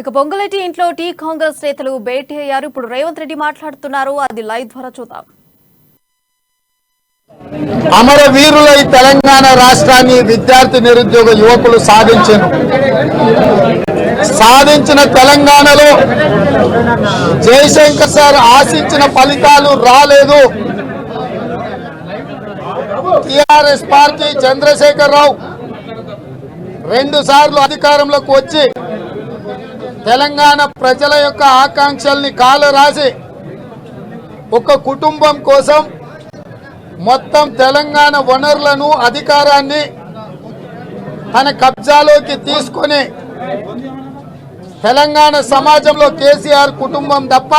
ఇక పొంగులేటి ఇంట్లో టీ కాంగ్రెస్ నేతలు భేటీ అయ్యారు. ఇప్పుడు రేవంత్ రెడ్డి మాట్లాడుతున్నారు, అది లైవ్ ద్వారా చూద్దాం. అమరవీరుల ఈ తెలంగాణ రాష్ట్రాన్ని విద్యార్థి నిరుద్యోగ యువకులు సాధించిన తెలంగాణలో జయశంకర్ సార్ ఆశించిన ఫలితాలు రాలేదు. టిఆర్ఎస్ పార్టీ చంద్రశేఖర్ రావు 2 సార్లు అధికారంలోకి వచ్చి తెలంగాణ ప్రజల యొక్క ఆకాంక్షల్ని కాలరాసి ఒక కుటుంబం కోసం మొత్తం తెలంగాణ వనరులను అధికారాన్ని తన కబ్జాలోకి తీసుకొని తెలంగాణ సమాజంలో కేసీఆర్ కుటుంబం తప్ప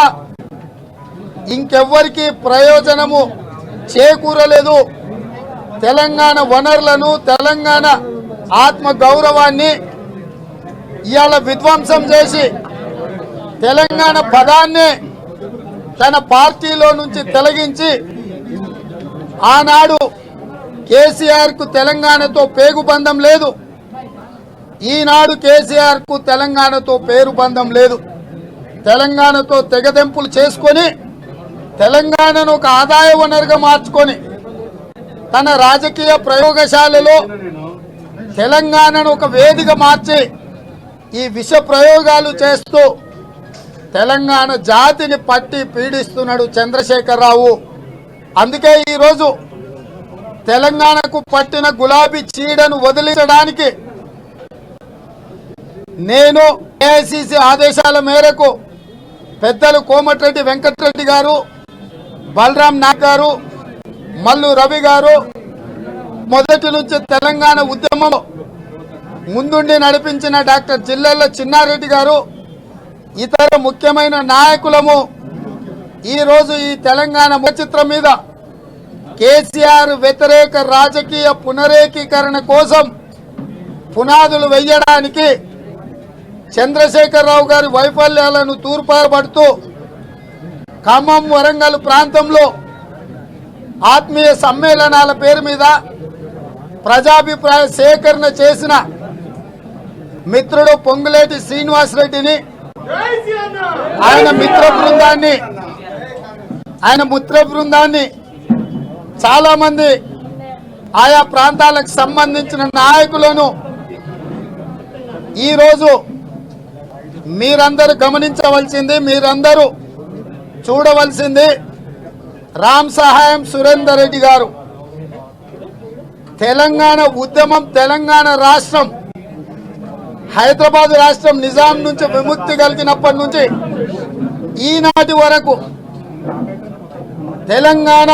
ఇంకెవ్వరికి ప్రయోజనము చేకూరలేదు. తెలంగాణ వనరులను, తెలంగాణ ఆత్మ గౌరవాన్ని ఇవాళ విధ్వంసం చేసి తెలంగాణ పదాన్ని తన పార్టీలో నుంచి తొలగించి ఆనాడు కేసీఆర్ కు తెలంగాణతో పేగుబంధం లేదు, ఈనాడు కేసీఆర్ కు తెలంగాణతో పేరుబంధం లేదు. తెలంగాణతో తెగదెంపులు చేసుకొని తెలంగాణను ఒక ఆదాయ వనరుగా మార్చుకొని తన రాజకీయ ప్రయోగశాలలో తెలంగాణను ఒక వేదిక మార్చి ఈ విష ప్రయోగాలు చేస్తూ తెలంగాణ జాతిని పట్టి పీడిస్తున్నాడు చంద్రశేఖర్ రావు. అందుకే ఈరోజు తెలంగాణకు పట్టిన గులాబీ చీడను వదిలించడానికి నేను ఏఐసిసి ఆదేశాల మేరకు పెద్దలు కోమటిరెడ్డి వెంకటరెడ్డి గారు, బలరాం నాయక్ గారు, మల్లు రవి గారు మొదటి నుంచి తెలంగాణ ఉద్యమం ముందుండి నడిపించిన డాక్టర్ జిల్లెళ్ల చిన్నారెడ్డి గారు, ఇతర ముఖ్యమైన నాయకులము ఈరోజు ఈ తెలంగాణ చిత్రం మీద కేసీఆర్ వ్యతిరేక రాజకీయ పునరేకీకరణ కోసం పునాదులు వేయడానికి చంద్రశేఖర్ రావు గారి వైఫల్యాలను తూర్పారబడుతూ ఖమ్మం, వరంగల్ ప్రాంతంలో ఆత్మీయ సమ్మేళనాల పేరు మీద ప్రజాభిప్రాయ సేకరణ చేసిన మిత్రుడు పొంగులేటి శ్రీనివాసరెడ్డిని, ఆయన మిత్ర బృందాన్ని చాలా మంది ఆయా ప్రాంతాలకు సంబంధించిన నాయకులను ఈరోజు మీరందరూ గమనించవలసింది, మీరందరూ చూడవలసింది, రామ్ సహాయం సురేందర్ రెడ్డి గారు తెలంగాణ ఉద్యమం, తెలంగాణ రాష్ట్రం, హైదరాబాద్ రాష్ట్రం నిజాం నుంచి విముక్తి కలిగినప్పటి నుంచి ఈనాటి వరకు తెలంగాణ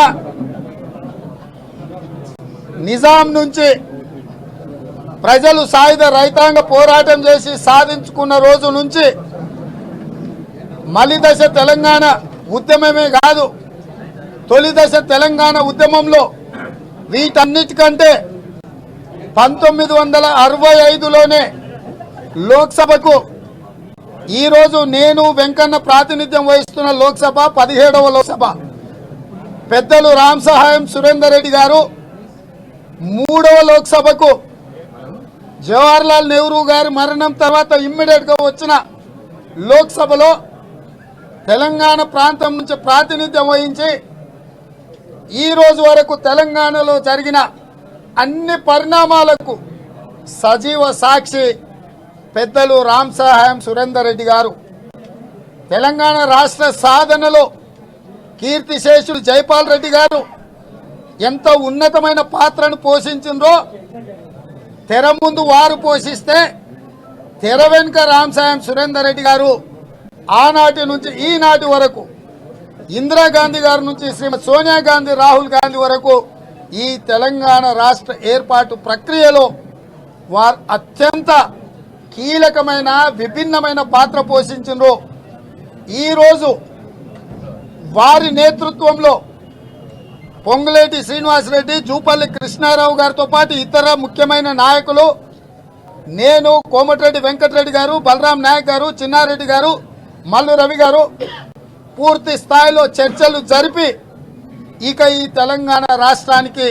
నిజాం నుంచి ప్రజలు సాయుధ రైతాంగ పోరాటం చేసి సాధించుకున్న రోజు నుంచి మలి దశ తెలంగాణ ఉద్యమమే కాదు, తొలి దశ తెలంగాణ ఉద్యమంలో వీటన్నిటికంటే 1965లోనే లోక్సభకు ఈరోజు నేను వెంకన్న ప్రాతినిధ్యం వహిస్తున్న లోక్సభ 17వ లోక్సభ పెద్దలు రామ్ సహాయం సురేందర్ రెడ్డి గారు 3వ లోక్సభకు జవహర్లాల్ నెహ్రూ గారి మరణం తర్వాత ఇమ్మీడియట్ గా వచ్చిన లోక్సభలో తెలంగాణ ప్రాంతం నుంచి ప్రాతినిధ్యం వహించి ఈ రోజు వరకు తెలంగాణలో జరిగిన అన్ని పరిణామాలకు సజీవ సాక్షి పెద్దలు రామ్ సహాయం సురేందర్ రెడ్డి గారు. తెలంగాణ రాష్ట్ర సాధనలో కీర్తిశేషులు జైపాల్ రెడ్డి గారు ఎంత ఉన్నతమైన పాత్రను పోషించిండ్రో తెర ముందు వారు పోషిస్తే తెర వెనుక రామ్ సహాయం సురేందర్ రెడ్డి గారు ఆనాటి నుంచి ఈనాటి వరకు ఇందిరాగాంధీ గారి నుంచి శ్రీమతి సోనియా గాంధీ, రాహుల్ గాంధీ వరకు ఈ తెలంగాణ రాష్ట్ర ఏర్పాటు ప్రక్రియలో వారు అత్యంత కీలకమైన విభిన్నమైన పాత్ర పోషించారు. ఈరోజు వారి నేతృత్వంలో పొంగులేటి శ్రీనివాసరెడ్డి, జూపల్లి కృష్ణారావు గారితో పాటు ఇతర ముఖ్యమైన నాయకులు, నేను, కోమటిరెడ్డి వెంకటరెడ్డి గారు, బలరాం నాయక్ గారు, చిన్నారెడ్డి గారు, మల్లు రవి గారు పూర్తి స్థాయిలో చర్చలు జరిపి ఇక ఈ తెలంగాణ రాష్ట్రానికి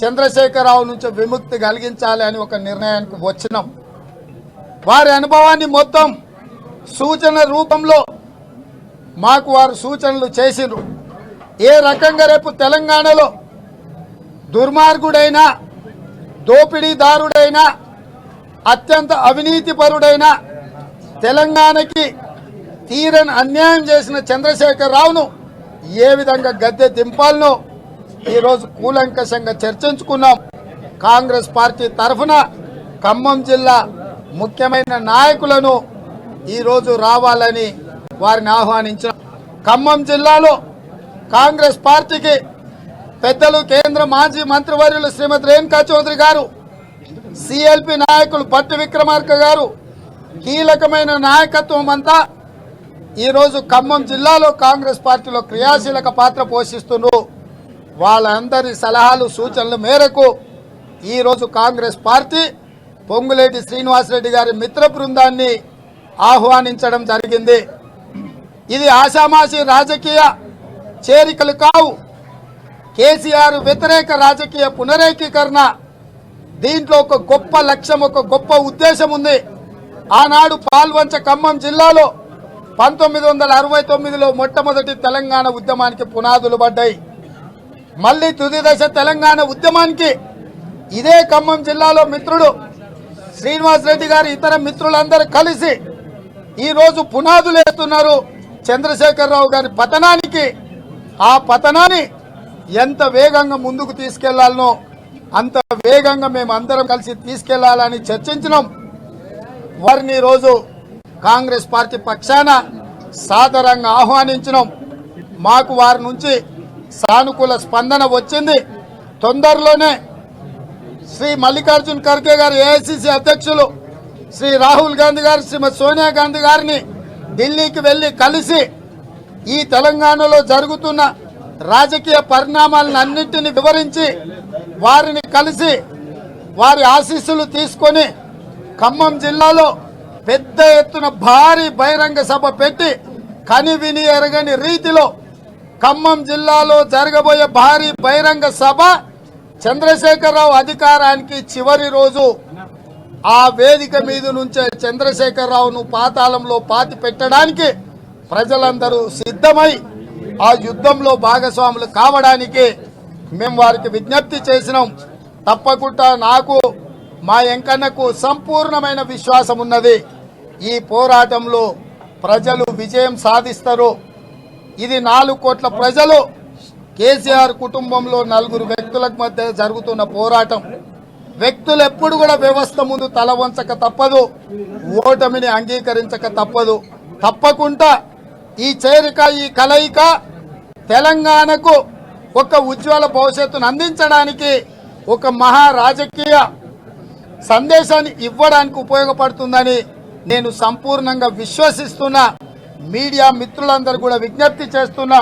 చంద్రశేఖర్ రావు నుంచి విముక్తి కలిగించాలి అని ఒక నిర్ణయానికి వచ్చినాం. వారి అనుభవాన్ని మొత్తం సూచన రూపంలో మాకు వారు సూచనలు చేసిండ్రు. ఏ రకంగా రేపు తెలంగాణలో దుర్మార్గుడైన, దోపిడీదారుడైన, అత్యంత అవినీతిపరుడైన, తెలంగాణకి తీరని అన్యాయం చేసిన చంద్రశేఖర్ రావును ఏ విధంగా గద్దె దింపాలనో ఈరోజు కూలంకషంగా చర్చించుకున్నాం. కాంగ్రెస్ పార్టీ తరఫున ఖమ్మం జిల్లా ముఖ్యమైన నాయకులను ఈరోజు రావాలని వారిని ఆహ్వానించాం. ఖమ్మం జిల్లాలో కాంగ్రెస్ పార్టీకి పెద్దలు కేంద్ర మాజీ మంత్రివర్యులు శ్రీమతి రేణుకా చౌదరి గారు, సిఎల్పి నాయకులు పట్టు విక్రమార్క గారు, కీలకమైన నాయకత్వం అంతా ఈరోజు ఖమ్మం జిల్లాలో కాంగ్రెస్ పార్టీలో క్రియాశీలక పాత్ర పోషిస్తున్నారు. వాళ్ళందరి సలహాలు సూచనల మేరకు ఈరోజు కాంగ్రెస్ పార్టీ పొంగులేటి శ్రీనివాసరెడ్డి గారి మిత్ర బృందాన్ని ఆహ్వానించడం జరిగింది. ఇది ఆషామాషి రాజకీయ చేరికలు కావు. కేసీఆర్ వ్యతిరేక రాజకీయ పునరేకీకరణ. దీంట్లో ఒక గొప్ప లక్ష్యం, ఒక గొప్ప ఉద్దేశం ఉంది. ఆనాడు పాల్వంచ ఖమ్మం జిల్లాలో 1969లో మొట్టమొదటి తెలంగాణ ఉద్యమానికి పునాదులు పడ్డాయి. మళ్ళీ తుది దశ తెలంగాణ ఉద్యమానికి ఇదే ఖమ్మం జిల్లాలో మిత్రుడు శ్రీనివాసరెడ్డి గారు, ఇతర మిత్రులందరూ కలిసి ఈరోజు పునాదులు వేస్తున్నారు చంద్రశేఖరరావు గారి పతనానికి. ఆ పతనాన్ని ఎంత వేగంగా ముందుకు తీసుకెళ్లాలనో అంత వేగంగా మేము అందరం కలిసి తీసుకెళ్లాలని చర్చించినాం. వారిని ఈరోజు కాంగ్రెస్ పార్టీ పక్షాన సాదరంగా ఆహ్వానించినాం. మాకు వారి నుంచి సానుకూల స్పందన వచ్చింది. తొందరలోనే శ్రీ మల్లికార్జున్ ఖర్గే గారు, ఏఐసిసి అధ్యక్షులు శ్రీ రాహుల్ గాంధీ గారు, శ్రీమతి సోనియా గాంధీ గారిని ఢిల్లీకి వెళ్లి కలిసి ఈ తెలంగాణలో జరుగుతున్న రాజకీయ పరిణామాలను అన్నింటినీ వివరించి వారిని కలిసి వారి ఆశీస్సులు తీసుకొని ఖమ్మం జిల్లాలో పెద్ద ఎత్తున భారీ బహిరంగ సభ పెట్టి కనివిని ఎరగని రీతిలో ఖమ్మం జిల్లాలో జరగబోయే భారీ బహిరంగ సభ చంద్రశేఖరరావు అధికారానికి చివరి రోజు ఆ వేదిక మీద నుంచే చంద్రశేఖరరావును పాతాళంలో పాతి పెట్టడానికి ప్రజలందరూ సిద్ధమై ఆ యుద్ధంలో భాగస్వాములు కావడానికి మేము వారికి విజ్ఞప్తి చేసినాం. తప్పకుండా నాకు, మా ఎంకన్నకు సంపూర్ణమైన విశ్వాసం ఉన్నది. ఈ పోరాటంలో ప్రజలు విజయం సాధిస్తారు. ఇది 4 కోట్ల ప్రజలు, కేసీఆర్ కుటుంబంలో 4 వ్యక్తులకు మధ్య జరుగుతున్న పోరాటం. వ్యక్తులు ఎప్పుడు కూడా వ్యవస్థ ముందు తల వంచక తప్పదు, ఓటమిని అంగీకరించక తప్పదు. తప్పకుండా ఈ చేరిక, ఈ కలయిక తెలంగాణకు ఒక ఉజ్వల భవిష్యత్తును అందించడానికి, ఒక మహా రాజకీయ సందేశాన్ని ఇవ్వడానికి ఉపయోగపడుతుందని నేను సంపూర్ణంగా విశ్వసిస్తున్నా. మీడియా మిత్రులందరూ కూడా విజ్ఞప్తి చేస్తున్నా.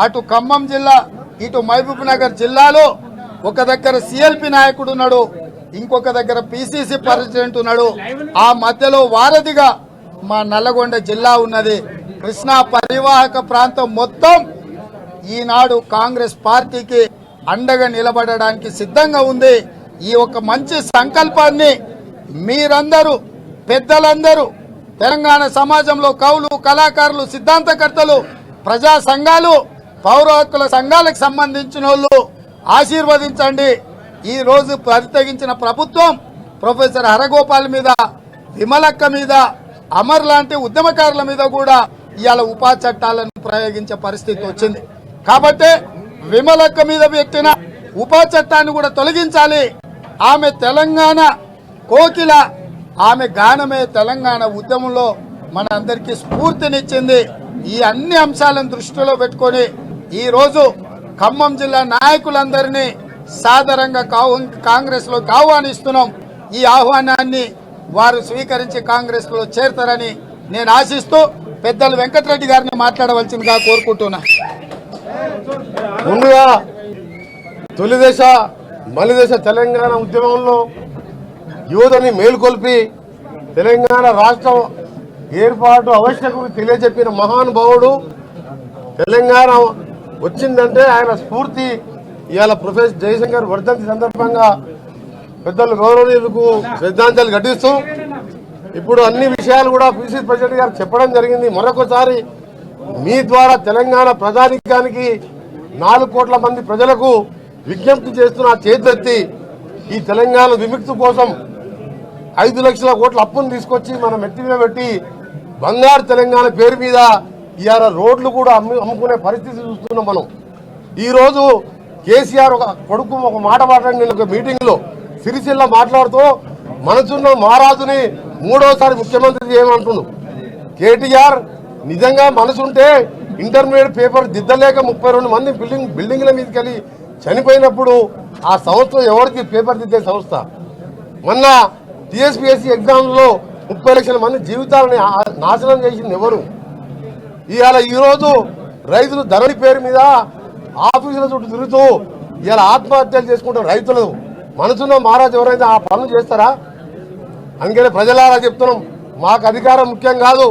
అటు ఖమ్మం జిల్లా, ఇటు మహబూబ్ నగర్ జిల్లాలో ఒక దగ్గర సిఎల్పి నాయకుడు ఉన్నాడు, ఇంకొక దగ్గర పిసిసి ప్రెసిడెంట్ ఉన్నాడు. ఆ మధ్యలో వారధిగా మా నల్లగొండ జిల్లా ఉన్నది. కృష్ణా పరివాహక ప్రాంతం మొత్తం ఈనాడు కాంగ్రెస్ పార్టీకి అండగా నిలబడడానికి సిద్ధంగా ఉంది. ఈ ఒక మంచి సంకల్పాన్ని మీరందరూ, పెద్దలందరూ, తెలంగాణ సమాజంలో కవులు, కళాకారులు, సిద్ధాంతకర్తలు, ప్రజా సంఘాలు, పౌర హక్కుల సంఘాలకు సంబంధించిన వాళ్ళు ఆశీర్వదించండి. ఈ రోజు ప్రతితగించిన ప్రభుత్వం ప్రొఫెసర్ హరగోపాల్ మీద, విమలక్క మీద, అమర్ లాంటి ఉద్యమకారుల మీద కూడా ఇవాళ ఉపా చట్టాలను ప్రయోగించే పరిస్థితి వచ్చింది. కాబట్టి విమలక్క మీద పెట్టిన ఉపా చట్టాన్ని కూడా తొలగించాలి. ఆమె తెలంగాణ కోకిల, ఆమె గానమే తెలంగాణ ఉద్యమంలో మన అందరికీ స్ఫూర్తినిచ్చింది. ఈ అన్ని అంశాలను దృష్టిలో పెట్టుకొని ఈ రోజు ఖమ్మం జిల్లా నాయకులందరినీ సాదరంగా కాంగ్రెస్ లో ఆహ్వానిస్తున్నాం. ఈ ఆహ్వానాన్ని వారు స్వీకరించి కాంగ్రెస్ లో చేరతారని నేను ఆశిస్తూ పెద్దలు వెంకటరెడ్డి గారిని మాట్లాడవలసిందిగా కోరుకుంటున్నా. ముందుగా తొలి దశ మలి దశ తెలంగాణ ఉద్యమంలో యువతని మేల్కొల్పి తెలంగాణ రాష్ట్రం ఏర్పాటు ఆవశ్యకత తెలియజెప్పిన మహానుభావుడు. తెలంగాణ వచ్చిందంటే ఆయన స్ఫూర్తి. ఇవాళ ప్రొఫెసర్ జయశంకర్ వర్ధంతి సందర్భంగా పెద్దలు గౌరవనీయులకు శ్రద్ధాంజలి ఘటిస్తూ ఇప్పుడు అన్ని విషయాలు కూడా పిసిసి ప్రెసిడెంట్ గారు చెప్పడం జరిగింది. మరొకసారి మీ ద్వారా తెలంగాణ ప్రజానీకానికి 4 కోట్ల మంది ప్రజలకు విజ్ఞప్తి చేస్తున్న చేతెత్తి ఈ తెలంగాణ విముక్తి కోసం 5 లక్షల కోట్ల అప్పును తీసుకొచ్చి మనం ఎత్తి మీద పెట్టి బంగారు తెలంగాణ పేరు మీద ఇవాళ రోడ్లు కూడా అమ్ముకునే పరిస్థితి చూస్తున్నాం మనం. ఈరోజు కేసీఆర్ ఒక కొడుకు ఒక మాట మాట్లాడి నేను ఒక మీటింగ్లో సిరిసిల్ల మాట్లాడుతూ మనసున్న మహారాజుని 3వసారి ముఖ్యమంత్రి చేయమంటున్నాడు. కేటీఆర్ నిజంగా మనసుంటే ఇంటర్మీడియట్ పేపర్ దిద్దలేక 32 మంది బిల్డింగ్ల మీదకి వెళ్ళి చనిపోయినప్పుడు ఆ సంస్థ ఎవరికి పేపర్ దిద్దే సంస్థ? మొన్న టీఎస్పీఎస్సీ ఎగ్జామ్లో 30 లక్షల మంది జీవితాలని నాశనం చేసింది ఎవరు? ఇవాళ ఈరోజు రైతులు ధరణి పేరు మీద ఆఫీసుల చుట్టూ తిరుగుతూ ఇవాళ ఆత్మహత్యలు చేసుకుంటారు రైతులు. మనసున్న మహారాజు ఎవరైనా ఆ పనులు చేస్తారా? అందుకనే ప్రజలారా చెప్తున్నాం, మాకు అధికారం ముఖ్యం కాదు.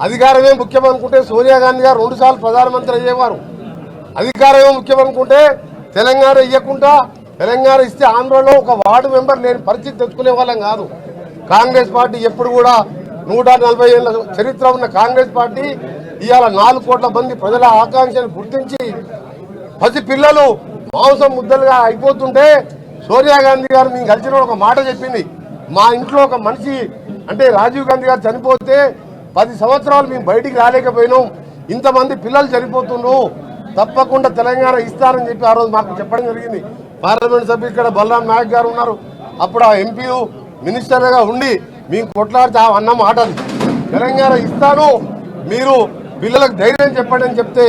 అధికారమే ముఖ్యం అనుకుంటే సోనియా గాంధీ గారు 2 సార్లు ప్రధానమంత్రి అయ్యేవారు. అధికారమే ముఖ్యం అనుకుంటే తెలంగాణ ఇవ్వకుండా తెలంగాణ ఇస్తే ఆంధ్రలో ఒక వార్డు మెంబర్ లేని పరిస్థితి తెచ్చుకునే వాళ్ళం కాదు. కాంగ్రెస్ పార్టీ ఎప్పుడు కూడా 140 ఏళ్ల చరిత్ర ఉన్న కాంగ్రెస్ పార్టీ ఇవాళ 4 కోట్ల మంది ప్రజల ఆకాంక్షను గుర్తించి పసి పిల్లలు మాంసం ముద్దలుగా అయిపోతుంటే సోనియా గాంధీ గారు మేము కలిసిన ఒక మాట చెప్పింది. మా ఇంట్లో ఒక మనిషి అంటే రాజీవ్ గాంధీ గారు చనిపోతే 10 సంవత్సరాలు మేము బయటికి రాలేకపోయినాం, ఇంతమంది పిల్లలు చనిపోతుండ్రు, తప్పకుండా తెలంగాణ ఇస్తారని చెప్పి ఆ రోజు మాకు చెప్పడం జరిగింది. పార్లమెంట్ సభ్యులు ఇక్కడ బలరాం నాయక్ గారు ఉన్నారు. అప్పుడు ఆ ఎంపీ మినిస్టర్గా ఉండి మేము కొట్లాడితే అన్న మాట తెలంగాణ ఇస్తాను, మీరు పిల్లలకు ధైర్యం చెప్పండి అని చెప్తే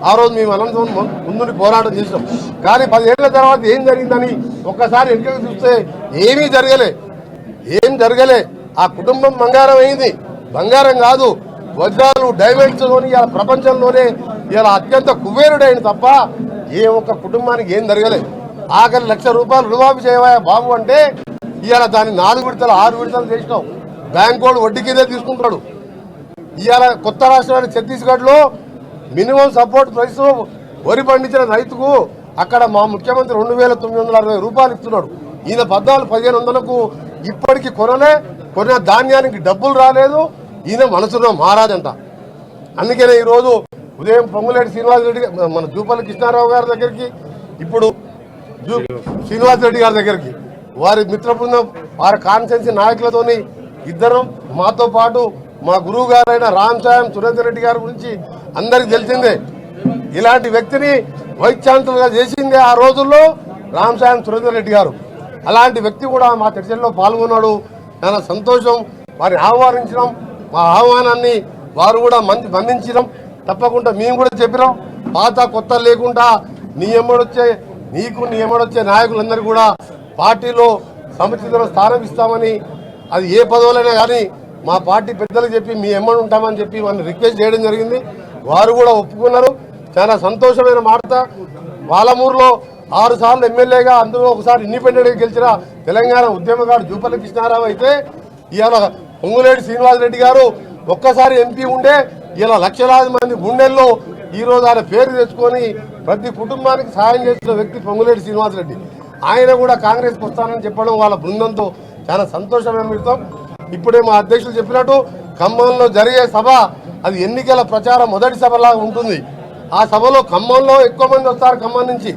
ఆ రోజు మేము అనంతరం ముందుని పోరాటం చేసాం. కానీ 10 ఏళ్ల తర్వాత ఏం జరిగిందని ఒక్కసారి వెనుకకు చూస్తే ఏం జరగలే. ఆ కుటుంబం బంగారం అయింది. బంగారం కాదు, వజ్రాలు డైమండ్స్లోని ఇలా ప్రపంచంలోనే ఇలా అత్యంత కుబేరుడైన తప్ప ఏ ఒక్క కుటుంబానికి ఏం జరగలే. ఆఖరి ₹1,00,000 రుణమాఫీ చేయవా బాబు అంటే ఇవాళ దాన్ని 4 విడతలు 6 విడతలు చేసినాం. బ్యాంకు వాడు వడ్డీ కిందే తీసుకుంటాడు. ఇవాళ కొత్త రాష్ట్రాన్ని ఛత్తీస్గఢ్లో మినిమం సపోర్ట్ ప్రైస్ వరి పండించిన రైతుకు అక్కడ మా ముఖ్యమంత్రి ₹2,960 ఇస్తున్నాడు. ఈయన 14,000-1,500కు ఇప్పటికీ కొన్న ధాన్యానికి డబ్బులు రాలేదు. ఈయన మనసున్న మహారాజంట. అందుకనే ఈరోజు ఉదయం పొంగులేటి శ్రీనివాసరెడ్డి మన జూపల్లి కృష్ణారావు గారి దగ్గరికి, ఇప్పుడు శ్రీనివాసరెడ్డి గారి దగ్గరికి వారి మిత్ర బృందం వారి కాన్స్టిట్యున్సీ నాయకులతోని ఇద్దరు మాతో పాటు మా గురువు గారైన రామ్ సాయం సురేందర్ రెడ్డి గారి గురించి అందరికి తెలిసిందే. ఇలాంటి వ్యక్తిని వైస్ ఛాన్సలర్గా చేసిందే ఆ రోజుల్లో రామ్ సాయం సురేందర్ రెడ్డి గారు. అలాంటి వ్యక్తి కూడా మా చర్చల్లో పాల్గొన్నాడు. చాలా సంతోషం. వారిని ఆహ్వానించడం, మా ఆహ్వానాన్ని వారు కూడా మన్నించడం. తప్పకుండా మేము కూడా చెప్పినాం, పాత కొత్త లేకుండా నీ ఎమ్మడొచ్చే నాయకులందరూ కూడా పార్టీలో సముచిత స్థానం ఇస్తామని, అది ఏ పదవులైనా కానీ మా పార్టీ పెద్దలు చెప్పి మీ ఎమ్మడి ఉంటామని చెప్పి వాళ్ళని రిక్వెస్ట్ చేయడం జరిగింది. వారు కూడా ఒప్పుకున్నారు. చాలా సంతోషమైన మాట. పాలమూరులో 6 సార్లు ఎమ్మెల్యేగా, అందులో ఒకసారి ఇండిపెండెంట్గా గెలిచిన తెలంగాణ ఉద్యమకారుడు జూపల్లి కృష్ణారావు అయితే ఇవాళ పొంగులేటి శ్రీనివాసరెడ్డి గారు ఒక్కసారి ఎంపీ ఉండే ఇలా లక్షలాది మంది గుండెల్లో ఈరోజు ఆయన పేరు తెచ్చుకొని ప్రతి కుటుంబానికి సాయం చేస్తున్న వ్యక్తి పొంగులేటి శ్రీనివాసరెడ్డి. ఆయన కూడా కాంగ్రెస్కి వస్తానని చెప్పడం వాళ్ళ బృందంతో చాలా సంతోషమైన విషయం. ఇప్పుడే మా అధ్యక్షులు చెప్పినట్టు ఖమ్మంలో జరిగే సభ అది ఎన్నికల ప్రచారం మొదటి సభలాగా ఉంటుంది. ఆ సభలో ఖమ్మంలో ఎక్కువ మంది వస్తారు. ఖమ్మం నుంచి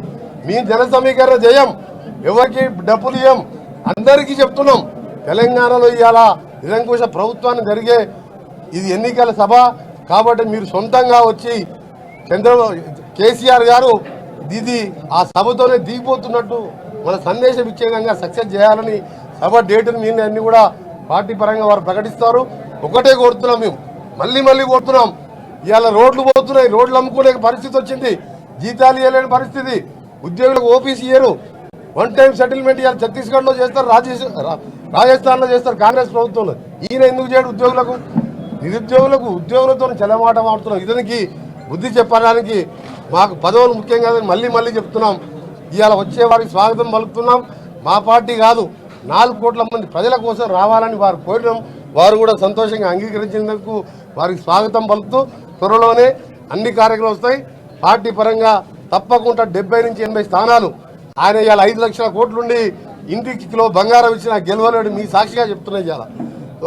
మీ జన సమీకరణ చేయం, ఎవరికి డబ్బులు ఇయ్యం, అందరికీ చెప్తున్నాం. తెలంగాణలో ఇవాళ నిరంకుశ ప్రభుత్వాన్ని జరిగే ఇది ఎన్నికల సభ కాబట్టి మీరు సొంతంగా వచ్చి కేసీఆర్ గారు ఇది ఆ సభతోనే దిగిపోతున్నట్టు మన సందేశం ఇచ్చే విధంగా సక్సెస్ చేయాలని సభ డేటును మీరు అన్ని కూడా పార్టీ పరంగా వారు ప్రకటిస్తారు. ఒకటే కోరుతున్నాం, మేము మళ్ళీ కోరుతున్నాం. ఇవాళ రోడ్లు పోతున్నాయి, రోడ్లు అమ్ముకునే పరిస్థితి వచ్చింది, జీతాలు ఇవ్వలేని పరిస్థితి, ఉద్యోగులకు ఓపీసీ ఇయ్యరు, 1 టైం సెటిల్మెంట్ ఇవాళ ఛత్తీస్గఢ్లో చేస్తారు, రాజస్థాన్లో చేస్తారు కాంగ్రెస్ ప్రభుత్వంలో. ఈయన ఎందుకు చేయడు? ఉద్యోగులతో చెలమాట మాడుతున్నాం. ఇతనికి బుద్ధి చెప్పడానికి మాకు పదవులు ముఖ్యం కాదని మళ్ళీ చెప్తున్నాం. ఇవాళ వచ్చే వారికి స్వాగతం పలుకుతున్నాం. మా పార్టీ కాదు, 4 కోట్ల మంది ప్రజల కోసం రావాలని వారు కోరినాం. వారు కూడా సంతోషంగా అంగీకరించినందుకు వారికి స్వాగతం పలుకుతూ త్వరలోనే అన్ని కార్యక్రమాలు వస్తాయి. పార్టీ పరంగా తప్పకుండా 70 నుంచి 80 స్థానాలు. ఆయన ఇవాళ 5 లక్షల కోట్లుండి ఇంటికి కిలో బంగారం ఇచ్చిన గెలవలేడు. మీ సాక్షిగా చెప్తున్నాయి. ఇవాళ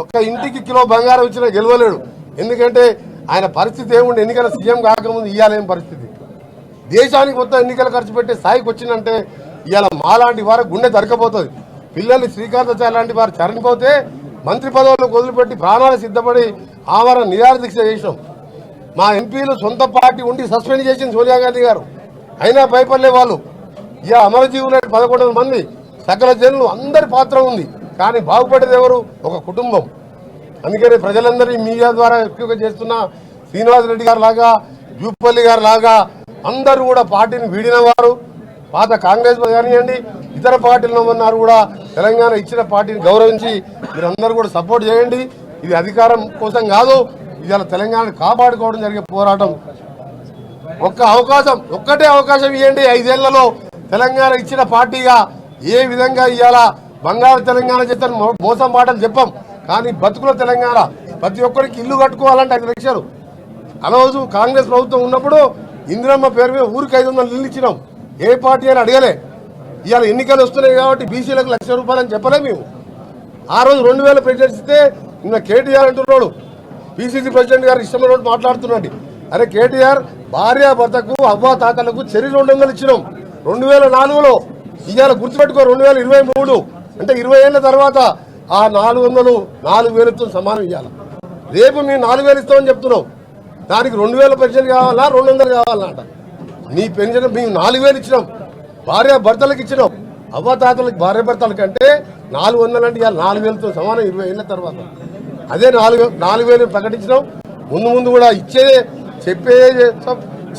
ఒక్క ఇంటికి కిలో బంగారం ఇచ్చినా గెలవలేడు. ఎందుకంటే ఆయన పరిస్థితి ఏముంది, ఎన్నికల సీఎం కాకముందు ఇవ్వాలేం పరిస్థితి. దేశానికి మొత్తం ఎన్నికలు ఖర్చు పెట్టే స్థాయికి వచ్చిందంటే ఇవాళ మాలాంటి వారు గుండె దొరకపోతుంది. పిల్లల్ని శ్రీకాంతాచార్య లాంటి వారు చరణిపోతే మంత్రి పదవులకు వదిలిపెట్టి ప్రాణాలు సిద్ధపడి ఆమరణ నిరాహార దీక్ష చేసినాం. మా ఎంపీలు సొంత పార్టీ ఉండి సస్పెండ్ చేసింది సోనియా గాంధీ గారు, అయినా భయపడలే వాళ్ళు. ఇక అమరజీవులు 11 మంది సకల జనులు అందరి పాత్ర ఉంది. కానీ బాగుపడేది ఎవరు? ఒక కుటుంబం. అందుకని ప్రజలందరి మీడియా ద్వారా ఎక్కువగా చేస్తున్న శ్రీనివాసరెడ్డి గారు లాగా, జూపల్లి గారు లాగా అందరూ కూడా పార్టీని వీడిన వారు. పాత కాంగ్రెస్ కానివ్వండి, ఇతర పార్టీల్లో ఉన్నారు కూడా తెలంగాణ ఇచ్చిన పార్టీని గౌరవించి మీరందరూ కూడా సపోర్ట్ చేయండి. ఇది అధికారం కోసం కాదు, ఇవాళ తెలంగాణను కాపాడుకోవడం జరిగే పోరాటం. ఒక్కటే అవకాశం ఇవ్వండి. 5 ఏళ్లలో తెలంగాణ ఇచ్చిన పార్టీగా ఏ విధంగా ఇవాళ బంగారు తెలంగాణ చేస్తాను మోసం మాటలు చెప్పాం. కానీ బతుకుల తెలంగాణ, ప్రతి ఒక్కరికి ఇల్లు కట్టుకోవాలంటే 5 లక్షలు. ఆ రోజు కాంగ్రెస్ ప్రభుత్వం ఉన్నప్పుడు ఇందిరమ్మ పేరు మీద ఊరికి 500 ఇల్లు ఇచ్చినాం. ఏ పార్టీ అని అడగలే. ఇవాళ ఎన్నికలు వస్తున్నాయి కాబట్టి బీసీలకు ₹1,00,000 అని చెప్పలే మేము. ఆ రోజు 2000 ప్రెసిడెంట్స్ ఇస్తే నిన్న కేటీఆర్ అంటున్నాడు, పిసిసి ప్రెసిడెంట్ గారు ఇష్టమైన మాట్లాడుతున్నాడు. అరే కేటీఆర్, భార్య భర్తకు అవ్వ తాతలకు చెరి 200 ఇచ్చినాం 2004లో. ఇవాళ గుర్తుపెట్టుకో 2023 అంటే 20 ఏళ్ల తర్వాత ఆ 400 4,000తో సమానం ఇవ్వాలి. రేపు మేము 4,000 ఇస్తామని చెప్తున్నాం. దానికి 2,000 పెన్షన్ కావాలా 200 కావాలా అంట. నీ పెన్షన్ మేము 4,000 ఇచ్చినాం, భార్య భర్తలకు ఇచ్చినాం. అవ్వ తాతలకు భార్య భర్తల కంటే 400 అంటే ఇవాళ 4,000తో సమానం 20 ఏళ్ల తర్వాత. అదే 4,000 ప్రకటించినాం. ముందు కూడా ఇచ్చేదే చెప్పేదే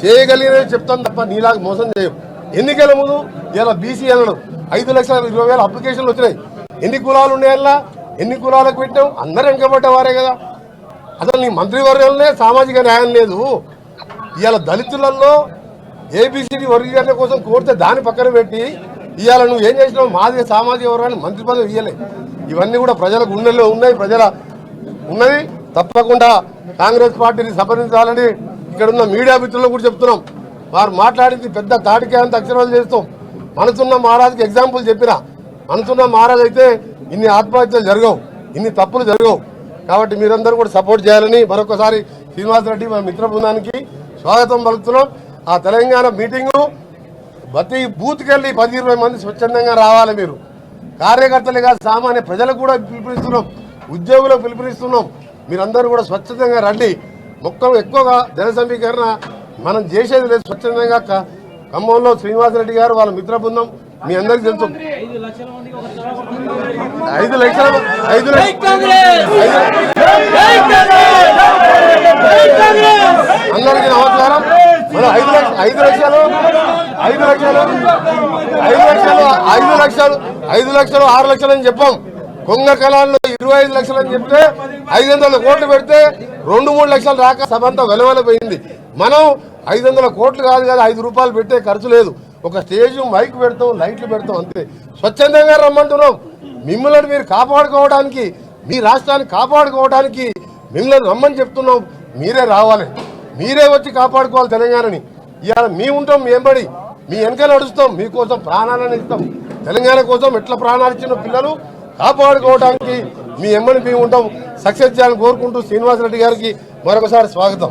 చేయగలిగినది చెప్తాం తప్ప నీలాగా మోసం చేయం. ఎన్నికల ముందు ఇలా బీసీ అనడం 5,20,000 అప్లికేషన్లు వచ్చినాయి. ఎన్ని కులాలు ఉన్నాయల్లా, ఎన్ని కులాలకు పెట్టాం? అందరూ వెనకబడ్డ వారే కదా. అసలు నీ మంత్రివర్గంలోనే సామాజిక న్యాయం లేదు. ఇవాళ దళితులలో ఏబిసిడి వర్గీకరణ కోసం కోరితే దాన్ని పక్కన పెట్టి ఇవాళ నువ్వు ఏం చేసినావు? మాది సామాజిక వర్గాన్ని మంత్రి పదవి ఇవ్వలే. ఇవన్నీ కూడా ప్రజల గుండెల్లో ఉన్నాయి, ప్రజల ఉన్నది. తప్పకుండా కాంగ్రెస్ పార్టీని సంప్రదించాలని ఇక్కడున్న మీడియా మిత్రులకు కూడా చెప్తున్నాం. వారు మాట్లాడింది పెద్ద తాటికే అంత అక్షరాలు చేస్తాం. మనసున్న మహారాజుకి ఎగ్జాంపుల్ చెప్పిన, మనసున్న మహారాజు అయితే ఇన్ని ఆత్మహత్యలు జరగవు, ఇన్ని తప్పులు జరగవు. కాబట్టి మీరందరూ కూడా సపోర్ట్ చేయాలని మరొకసారి శ్రీనివాసరెడ్డి మన మిత్ర బృందానికి స్వాగతం పలుకుతున్నాం. ఆ తెలంగాణ మీటింగు ప్రతి బూత్కి వెళ్ళి 10-20 మంది స్వచ్ఛందంగా రావాలి. మీరు కార్యకర్తలే కాదు, సామాన్య ప్రజలకు కూడా పిలుపునిస్తున్నాం, ఉద్యోగులకు పిలుపునిస్తున్నాం. మీరందరూ కూడా స్వచ్ఛందంగా రండి. ఎక్కువగా జన సమీకరణ మనం చేసేది లేదు. స్వచ్ఛందంగా ఖమ్మంలో శ్రీనివాసరెడ్డి గారు వాళ్ళ మిత్ర బృందం మీ అందరికి తెలుసు. 5 లక్షలు అందరికీ నమస్కారం. మనం 5 లక్షలు 6 లక్షలు అని చెప్పాం. కొంగ కళాల్లో 25 లక్షలు అని చెప్తే 500 కోట్లు పెడితే 2-3 లక్షలు రాక సభంతా వెలవెలపోయింది. మనం 500 కోట్లు కాదు కదా, 5 రూపాయలు పెట్టే ఖర్చు లేదు. ఒక స్టేజ్ మైక్ పెడతాం, లైట్లు పెడతాం, అంతే. స్వచ్ఛందంగా రమ్మంటున్నాం. మిమ్మల్ని మీరు కాపాడుకోవడానికి, మీ రాష్ట్రాన్ని కాపాడుకోవడానికి మిమ్మల్ని రమ్మని చెప్తున్నాం. మీరే రావాలి, మీరే వచ్చి కాపాడుకోవాలి తెలంగాణని. ఇవాళ మీ ఉంటాం, మీ ఎంబడి మీ వెనక నడుస్తాం, మీకోసం ప్రాణాలను ఇస్తాం. తెలంగాణ కోసం ఎట్లా ప్రాణాలు ఇచ్చిన పిల్లలు కాపాడుకోవడానికి మీ ఎంబడి మేము ఉంటాం. సక్సెస్ చేయాలని కోరుకుంటూ శ్రీనివాసరెడ్డి గారికి మరొకసారి స్వాగతం.